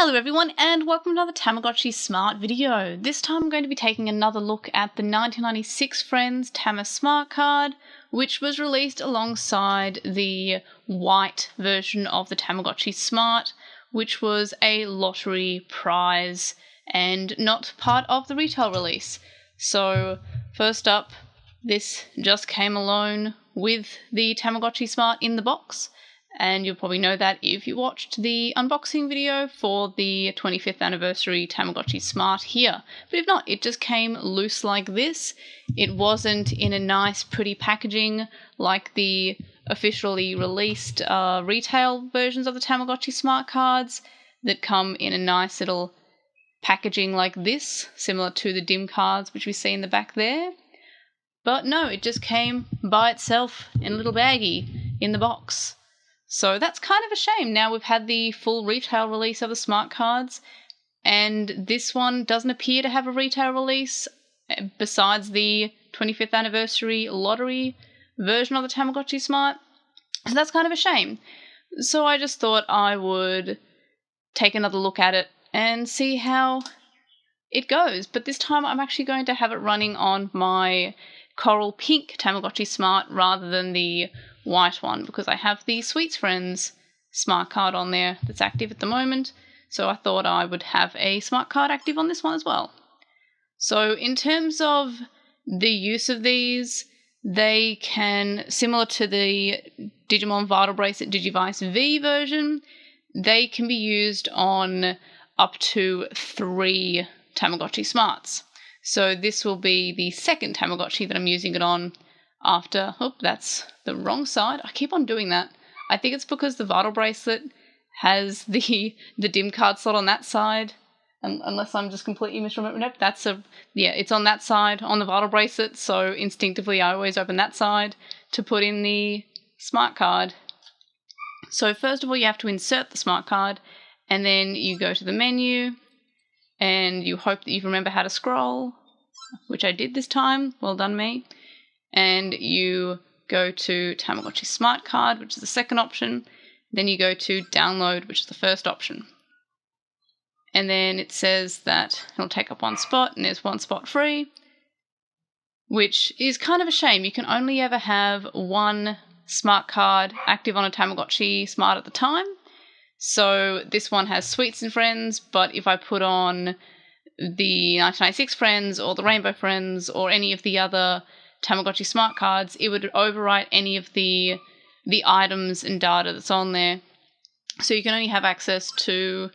Hello everyone and welcome to another Tamagotchi Smart video. This time I'm going to be taking another look at the 1996 Friends TamaSma Card, which was released alongside the white version of the Tamagotchi Smart, which was a lottery prize and not part of the retail release. So first up, this just came alone with the Tamagotchi Smart in the box. And you'll probably know that if you watched the unboxing video for the 25th anniversary Tamagotchi Smart here. But if not, it just came loose like this. It wasn't in a nice, pretty packaging like the officially released retail versions of the Tamagotchi Smart cards that come in a nice little packaging like this, similar to the DIM cards which we see in the back there. But no, it just came by itself in a little baggie in the box. So that's kind of a shame. Now we've had the full retail release of the Smart cards, and this one doesn't appear to have a retail release besides the 25th anniversary lottery version of the Tamagotchi Smart. So that's kind of a shame. So I just thought I would take another look at it and see how it goes. But this time I'm actually going to have it running on my coral pink Tamagotchi Smart rather than the white one, because I have the Sweets Friends Smart card on there that's active at the moment, so I thought I would have a Smart card active on this one as well. So in terms of the use of these, they can, similar to the Digimon Vital Bracelet Digivice V version, they can be used on up to 3 Tamagotchi Smarts. So this will be the second Tamagotchi that I'm using it on after, oh, that's the wrong side. I keep on doing that. I think it's because the Vital Bracelet has the DIM card slot on that side, unless I'm just completely misremembering. Nope, it's on that side on the Vital Bracelet, so instinctively I always open that side to put in the Smart card. So first of all, you have to insert the Smart card, and then you go to the menu, and you hope that you remember how to scroll, which I did this time. Well done me. And you go to Tamagotchi Smart Card, which is the second option. Then you go to Download, which is the first option. And then it says that it'll take up 1 spot, and there's 1 spot free, which is kind of a shame. You can only ever have 1 Smart card active on a Tamagotchi Smart at the time. So this one has Sweets and Friends, but if I put on the 1996 Friends or the Rainbow Friends or any of the other Tamagotchi Smart cards, it would overwrite any of the items and data that's on there. So you can only have access to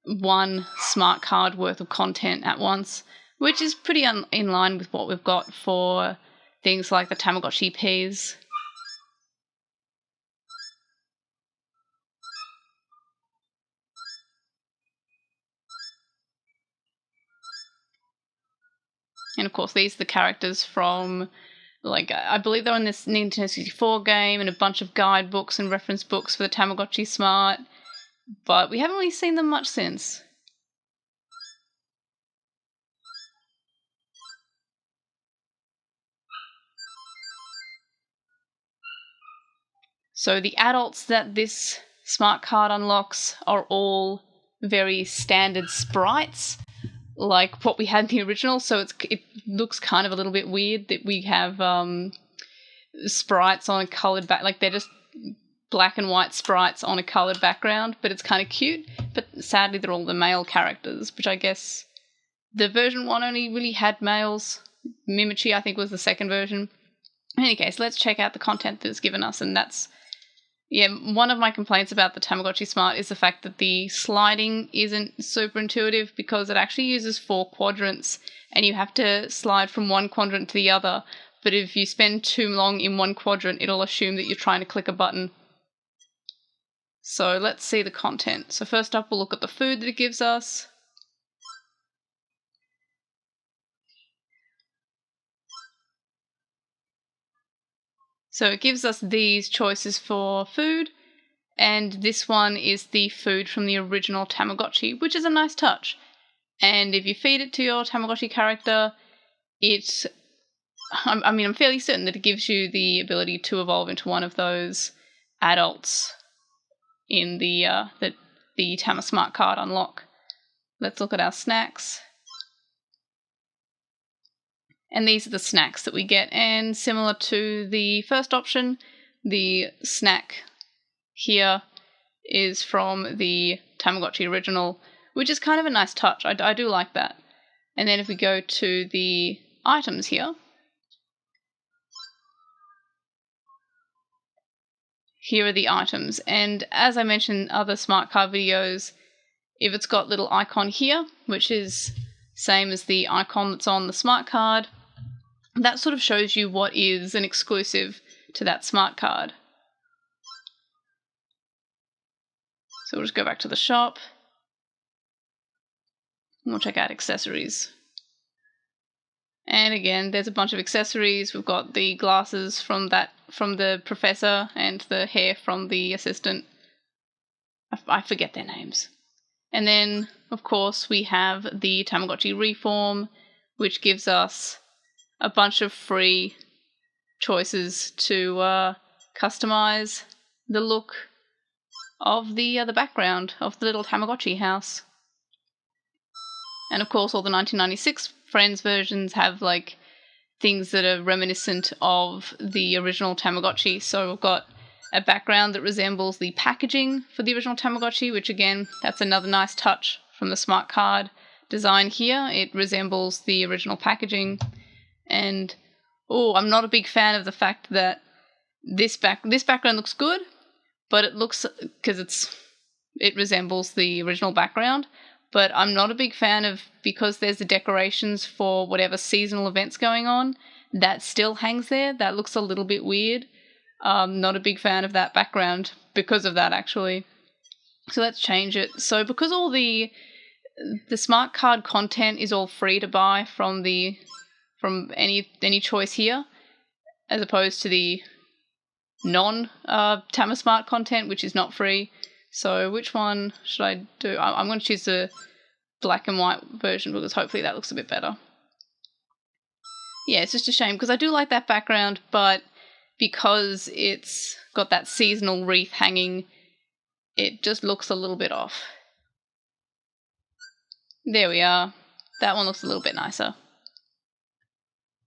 1 Smart card worth of content at once, which is pretty in line with what we've got for things like the Tamagotchi Ps. And of course, these are the characters from, like, I believe they're in this Nintendo 64 game and a bunch of guidebooks and reference books for the Tamagotchi Smart, but we haven't really seen them much since. So the adults that this Smart card unlocks are all very standard sprites, like what we had in the original, so it looks kind of a little bit weird that we have sprites on a coloured back, like they're just black and white sprites on a coloured background, but it's kind of cute. But sadly they're all the male characters, which I guess the version 1 only really had males. Mimichi, I think, was the second version. In any case, let's check out the content that it's given us, and that's, yeah, one of my complaints about the Tamagotchi Smart is the fact that the sliding isn't super intuitive, because it actually uses 4 quadrants and you have to slide from one quadrant to the other. But if you spend too long in one quadrant, it'll assume that you're trying to click a button. So let's see the content. So first up, we'll look at the food that it gives us. So it gives us these choices for food, and this one is the food from the original Tamagotchi, which is a nice touch. And if you feed it to your Tamagotchi character, I'm fairly certain that it gives you the ability to evolve into one of those adults in the that the TamaSma Card unlock. Let's look at our snacks. And these are the snacks that we get, and similar to the first option, the snack here is from the Tamagotchi original, which is kind of a nice touch. I do like that. And then if we go to the items here, here are the items. And as I mentioned in other smart card videos, if it's got little icon here, which is same as the icon that's on the smart card, that sort of shows you what is an exclusive to that smart card. So we'll just go back to the shop. And we'll check out accessories. And again, there's a bunch of accessories. We've got the glasses from the professor and the hair from the assistant. I forget their names. And then, of course, we have the Tamagotchi Reform, which gives us a bunch of free choices to customize the look of the background of the little Tamagotchi house. And of course, all the 1996 Friends versions have like things that are reminiscent of the original Tamagotchi. So we've got a background that resembles the packaging for the original Tamagotchi, which again, that's another nice touch from the smart card design here. It resembles the original packaging. And I'm not a big fan of the fact that this background looks good, but it looks, because it resembles the original background, but I'm not a big fan of, because there's the decorations for whatever seasonal events going on, that still hangs there. That looks a little bit weird. Not a big fan of that background because of that, actually. So let's change it. So because all the smart card content is all free to buy from any choice here, as opposed to the non-TamaSmart content, which is not free. So which one should I do? I'm going to choose the black and white version because hopefully that looks a bit better. Yeah, it's just a shame because I do like that background, but because it's got that seasonal wreath hanging, it just looks a little bit off. There we are. That one looks a little bit nicer.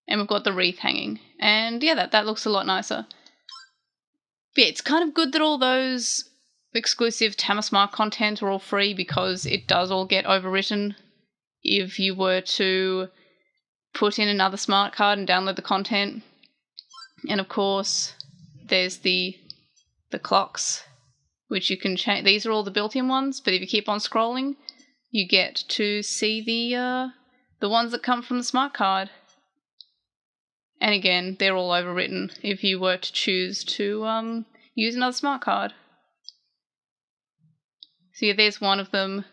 And we've got the wreath hanging. And yeah, that looks a lot nicer. But yeah, it's kind of good that all those exclusive TamaSma content are all free because it does all get overwritten if you were to put in another smart card and download the content. And of course, there's the clocks, which you can change. These are all the built-in ones, but if you keep on scrolling, you get to see the ones that come from the smart card. And again, they're all overwritten if you were to choose to use another smart card. So yeah, there's one of them.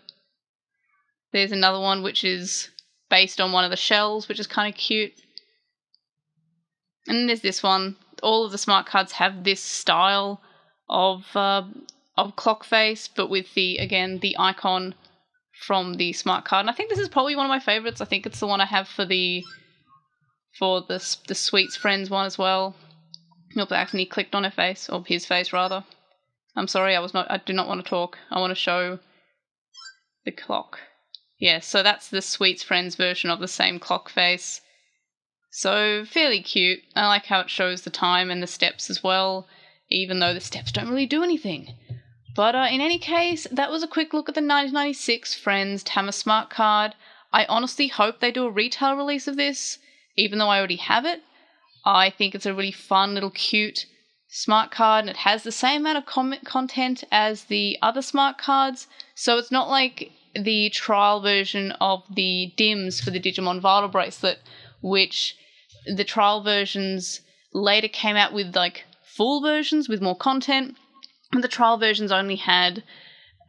There's another one which is based on one of the shells, which is kind of cute. And then there's this one. All of the smart cards have this style of clock face, but with the icon from the smart card. And I think this is probably one of my favorites. I think it's the one I have for the Sweets Friends one as well. Nope, I accidentally clicked on her face, or his face rather. I'm sorry, I do not want to talk. I want to show the clock. Yeah, so that's the Sweets Friends version of the same clock face. So fairly cute. I like how it shows the time and the steps as well, even though the steps don't really do anything. But in any case, that was a quick look at the 1996 Friends TamaSma Card. I honestly hope they do a retail release of this, even though I already have it. I think it's a really fun little cute smart card, and it has the same amount of content as the other smart cards, so it's not like the trial version of the DIMs for the Digimon Vital Bracelet, which the trial versions later came out with like full versions with more content, and the trial versions only had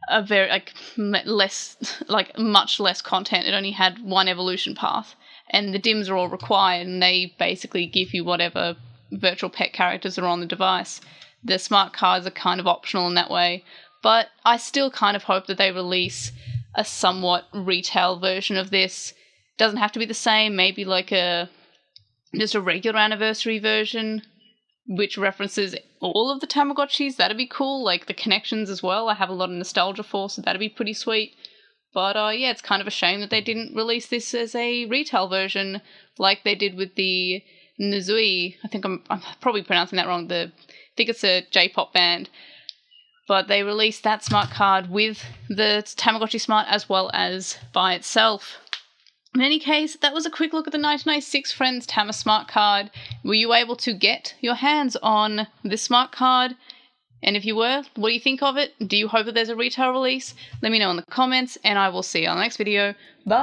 a very much less content. It only had one evolution path, and the DIMs are all required, and they basically give you whatever virtual pet characters are on the device. The smart cards are kind of optional in that way, but I still kind of hope that they release a somewhat retail version of this. Doesn't have to be the same, maybe like just a regular anniversary version which references all of the Tamagotchis. That'd be cool, like the connections as well. I have a lot of nostalgia for, so that'd be pretty sweet. But yeah, it's kind of a shame that they didn't release this as a retail version like they did with the Nizui. I think I'm probably pronouncing that wrong. I think it's a J-pop band. But they released that smart card with the Tamagotchi Smart as well as by itself. In any case, that was a quick look at the 1996 Friends TamaSma Card. Were you able to get your hands on this smart card? And if you were, what do you think of it? Do you hope that there's a retail release? Let me know in the comments, and I will see you on the next video. Bye!